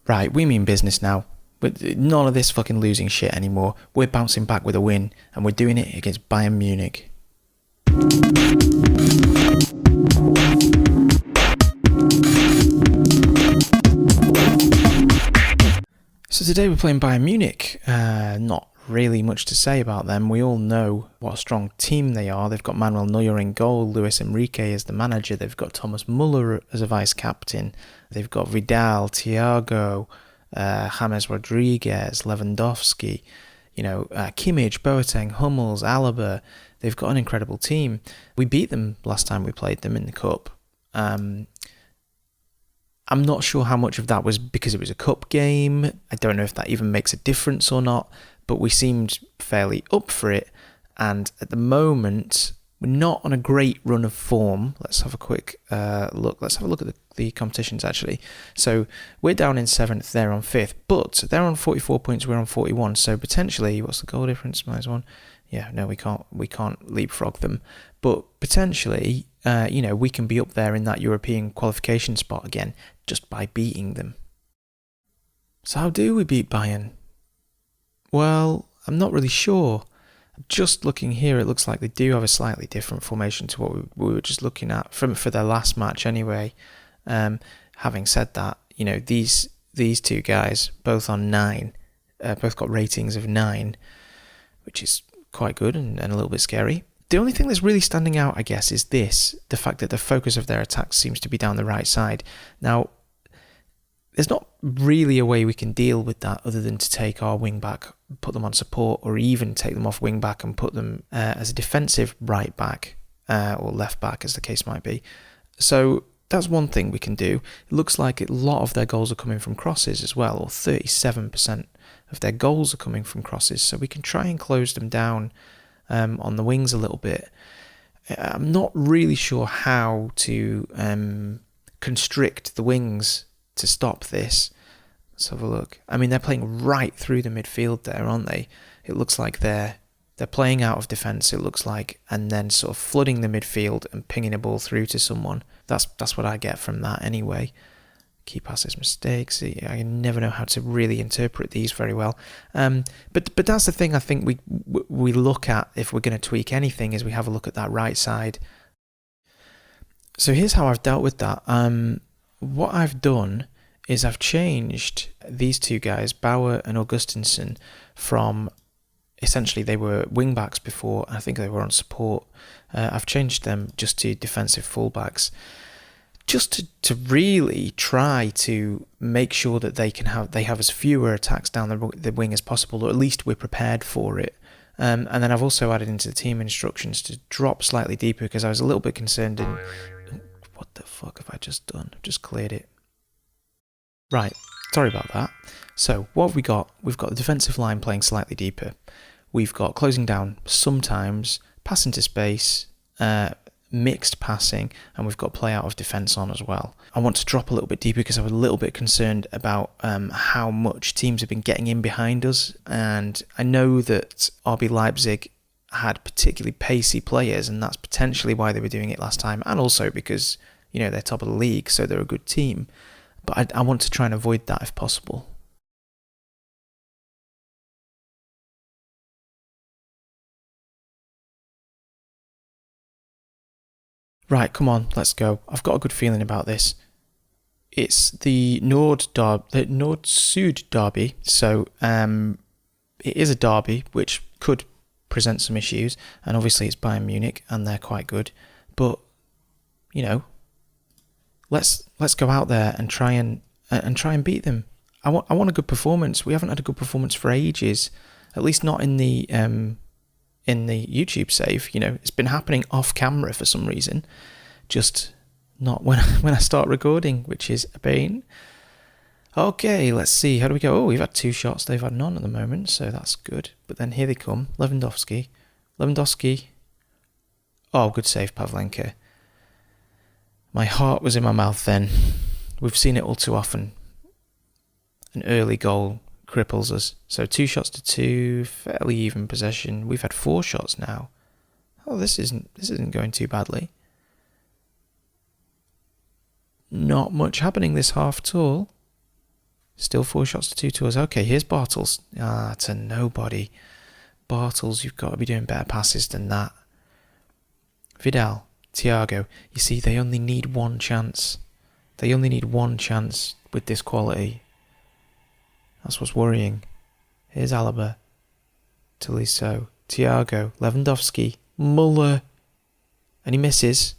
Right, we mean business now. None of this fucking losing shit anymore. We're bouncing back with a win, and we're doing it against Bayern Munich. So today we're playing Bayern Munich. Not really much to say about them. We all know what a strong team they are. They've got Manuel Neuer in goal, Luis Enrique as the manager. They've got Thomas Muller as a vice captain. They've got Vidal, Thiago, James Rodriguez, Lewandowski, Kimmich, Boateng, Hummels, Alaba. They've got an incredible team. We beat them last time we played them in the cup. I'm not sure how much of that was because it was a cup game. I don't know if that even makes a difference or not, but we seemed fairly up for it. And at the moment, we're not on a great run of form. Let's have a quick look. Let's have a look at the competitions, actually. So we're down in 7th, they're on 5th, but they're on 44 points, we're on 41. So potentially, what's the goal difference? -1. Yeah, no, we can't leapfrog them. But potentially, we can be up there in that European qualification spot again just by beating them. So how do we beat Bayern? Well, I'm not really sure. Just looking here, it looks like they do have a slightly different formation to what we were just looking at for their last match anyway. Having said that, these two guys, both on 9, both got ratings of 9, which is quite good and a little bit scary. The only thing that's really standing out, I guess, is the fact that the focus of their attacks seems to be down the right side. Now, there's not really a way we can deal with that other than to take our wing back, put them on support, or even take them off wing back and put them as a defensive right back or left back, as the case might be. So that's one thing we can do. It looks like a lot of their goals are coming from crosses as well, or 37% of their goals are coming from crosses. So we can try and close them down on the wings a little bit. I'm not really sure how to constrict the wings to stop this. Let's have a look. I mean, they're playing right through the midfield there, aren't they? It looks like they're playing out of defence, it looks like, and then sort of flooding the midfield and pinging a ball through to someone. That's what I get from that anyway. Key passes, mistakes. I never know how to really interpret these very well. But that's the thing I think we look at if we're going to tweak anything, is we have a look at that right side. So here's how I've dealt with that. What I've done is I've changed these two guys, Bauer and Augustinsson, from essentially they were wing backs before. I think they were on support. I've changed them just to defensive fullbacks, just to really try to make sure that they have as fewer attacks down the wing as possible, or at least we're prepared for it. And then I've also added into the team instructions to drop slightly deeper because I was a little bit concerned in... What the fuck have I just done? I've just cleared it. Right, sorry about that. So what have we got? We've got the defensive line playing slightly deeper. We've got closing down sometimes, pass into space, mixed passing, and we've got play out of defence on as well. I want to drop a little bit deeper because I was a little bit concerned about how much teams have been getting in behind us, and I know that RB Leipzig had particularly pacey players, and that's potentially why they were doing it last time, and also because they're top of the league, so they're a good team. But I want to try and avoid that if possible. Right, come on, let's go. I've got a good feeling about this. It's the Nord-Sud derby, so it is a derby which could present some issues, and obviously it's Bayern Munich and they're quite good, but let's go out there and try and beat them. I want a good performance. We haven't had a good performance for ages, at least not in the YouTube save. It's been happening off camera for some reason, just not when I start recording, which is a pain. Okay, let's see, how do we go? Oh, we've had 2 shots, they've had none at the moment, so that's good. But then here they come, Lewandowski. Oh, good save, Pavlenka. My heart was in my mouth then. We've seen it all too often. An early goal cripples us. So 2 shots to 2, fairly even possession. We've had 4 shots now. Oh, this isn't going too badly. Not much happening this half at all. Still 4 shots to 2 to us. Okay, here's Bartels. Ah, to nobody. Bartels, you've got to be doing better passes than that. Vidal, Thiago. You see, they only need one chance. They only need one chance with this quality. That's what's worrying. Here's Alaba. Tolisso. Thiago. Lewandowski. Muller. And he misses.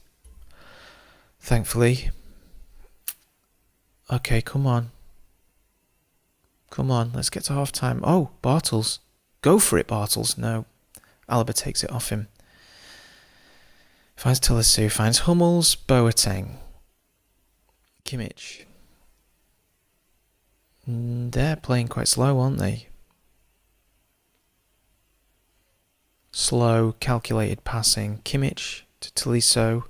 Thankfully. Okay, come on. Come on, let's get to half time. Oh, Bartels. Go for it, Bartels. No. Alaba takes it off him. Finds Tolisso. Finds Hummels. Boateng. Kimmich. They're playing quite slow, aren't they? Slow, calculated passing. Kimmich to Tolisso.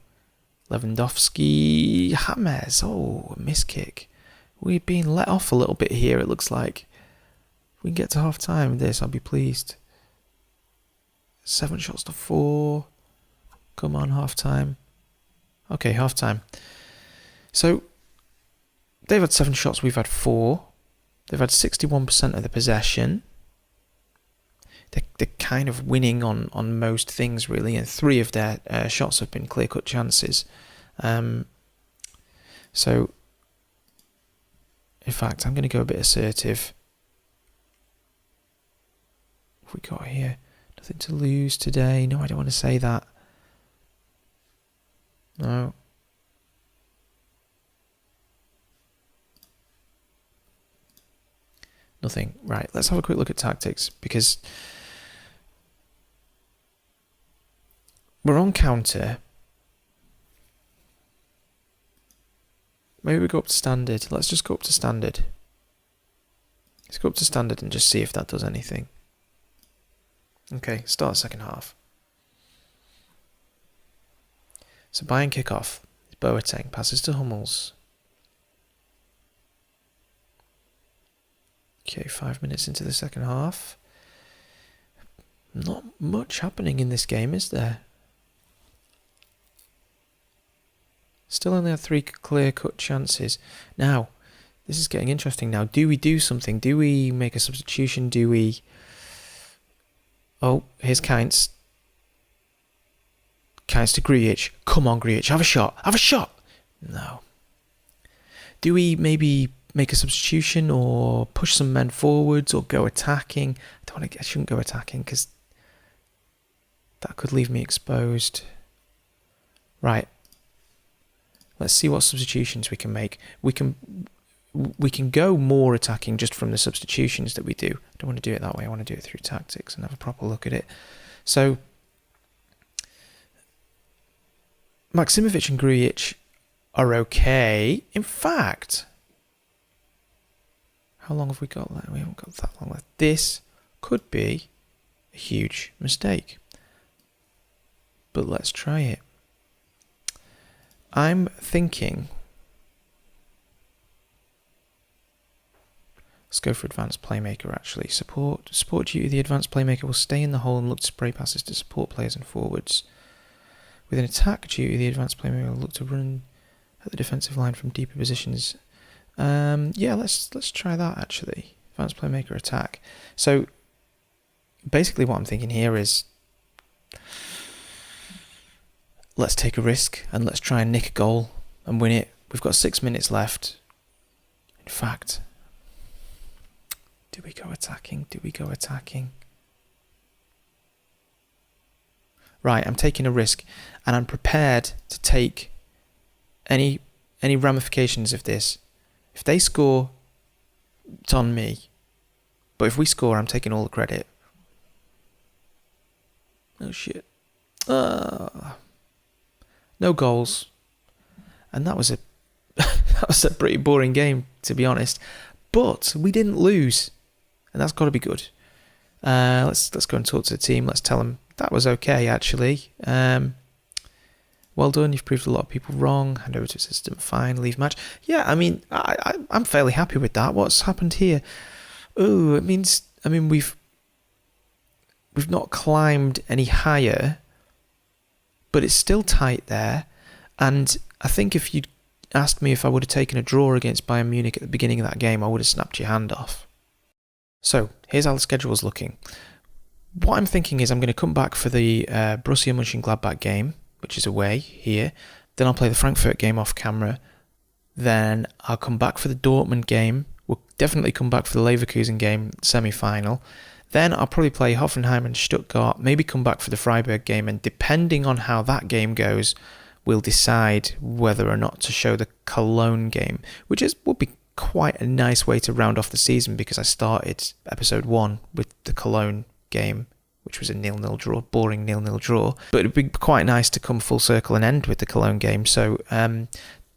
Lewandowski. James. Oh, a miss kick. We've been let off a little bit here, it looks like. If we can get to half time with this, I'll be pleased. 7 shots to 4. Come on, half time. Okay, half time. So, they've had 7 shots, we've had 4. They've had 61% of the possession. They're kind of winning on most things, really, and 3 of their shots have been clear-cut chances. So, in fact, I'm going to go a bit assertive. What have we got here? Nothing to lose today. No, I don't want to say that. No. Nothing. Right, let's have a quick look at tactics, because we're on counter. Maybe we go up to standard. Let's just go up to standard. Let's go up to standard and just see if that does anything. Okay, start second half. So Bayern kick off. Boateng passes to Hummels. Okay, 5 minutes into the second half. Not much happening in this game, is there? Still only have 3 clear-cut chances. Now, this is getting interesting now. Do we do something? Do we make a substitution? Do we... Oh, here's Kainz. Kainz to Grujic. Come on, Grujic. Have a shot. Have a shot. No. Do we maybe make a substitution or push some men forwards or go attacking? I shouldn't go attacking because that could leave me exposed. Right. Let's see what substitutions we can make. We can go more attacking just from the substitutions that we do. I don't want to do it that way. I want to do it through tactics and have a proper look at it. So, Maksimovic and Grujic are okay. In fact, how long have we got left? We haven't got that long left. This could be a huge mistake. But let's try it. I'm thinking... Let's go for advanced playmaker, actually. Support duty. The advanced playmaker will stay in the hole and look to spray passes to support players and forwards. With an attack duty, the advanced playmaker will look to run at the defensive line from deeper positions. Yeah, let's try that, actually. Advanced playmaker attack. So, basically what I'm thinking here is... Let's take a risk and let's try and nick a goal and win it. We've got 6 minutes left. In fact... Do we go attacking? Do we go attacking? Right, I'm taking a risk, and I'm prepared to take any ramifications of this. If they score, it's on me. But if we score, I'm taking all the credit. Oh shit. No goals. And that was a that was a pretty boring game, to be honest. But we didn't lose. And that's got to be good. Let's go and talk to the team. Let's tell them that was okay, actually. Well done. You've proved a lot of people wrong. Hand over to assistant. Fine. Leave match. Yeah, I mean, I'm fairly happy with that. What's happened here? Oh, we've not climbed any higher, but it's still tight there. And I think if you asked me if I would have taken a draw against Bayern Munich at the beginning of that game, I would have snapped your hand off. So, here's how the schedule's looking. What I'm thinking is I'm going to come back for the Borussia Mönchengladbach game, which is away here. Then I'll play the Frankfurt game off camera. Then I'll come back for the Dortmund game. We'll definitely come back for the Leverkusen game, semi-final. Then I'll probably play Hoffenheim and Stuttgart, maybe come back for the Freiburg game, and depending on how that game goes, we'll decide whether or not to show the Cologne game, which would be quite a nice way to round off the season, because I started episode 1 with the Cologne game, which was a 0-0 draw, boring 0-0 draw. But it'd be quite nice to come full circle and end with the Cologne game. So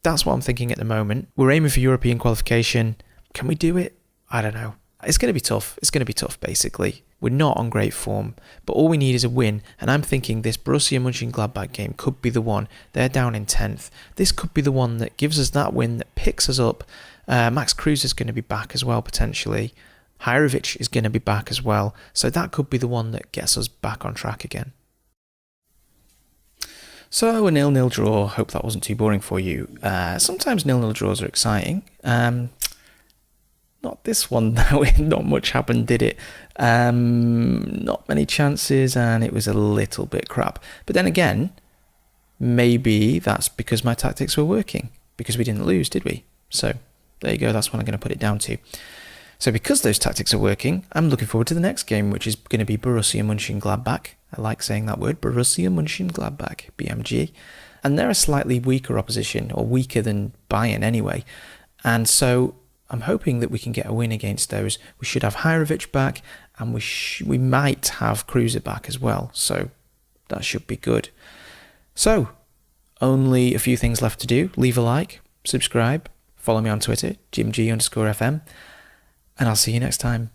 that's what I'm thinking at the moment. We're aiming for European qualification. Can we do it? I don't know. It's going to be tough. It's going to be tough, basically. We're not on great form, but all we need is a win. And I'm thinking this Borussia Mönchengladbach game could be the one. They're down in 10th. This could be the one that gives us that win, that picks us up. Max Kruse is going to be back as well, potentially. Hajrovic is going to be back as well. So that could be the one that gets us back on track again. So a 0-0 draw. Hope that wasn't too boring for you. Sometimes 0-0 draws are exciting. Not this one though. Not much happened, did it? Not many chances, and it was a little bit crap. But then again, maybe that's because my tactics were working, because we didn't lose, did we? So there you go. That's what I'm going to put it down to. So because those tactics are working, I'm looking forward to the next game, which is going to be Borussia Mönchengladbach. I like saying that word, Borussia Mönchengladbach, BMG. And they're a slightly weaker opposition, or weaker than Bayern anyway. And so I'm hoping that we can get a win against those. We should have Hajrovic back, and we might have Kruse back as well. So that should be good. So only a few things left to do. Leave a like, subscribe, follow me on Twitter, JimG_FM, and I'll see you next time.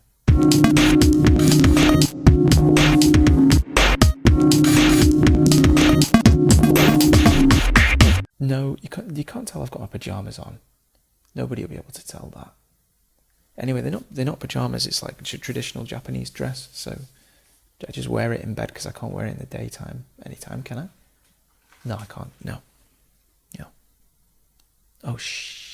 No, you can't tell I've got my pyjamas on. Nobody will be able to tell that. Anyway, they're not pyjamas. It's like a traditional Japanese dress. So I just wear it in bed because I can't wear it in the daytime. Anytime, can I? No, I can't. No. Oh, shh.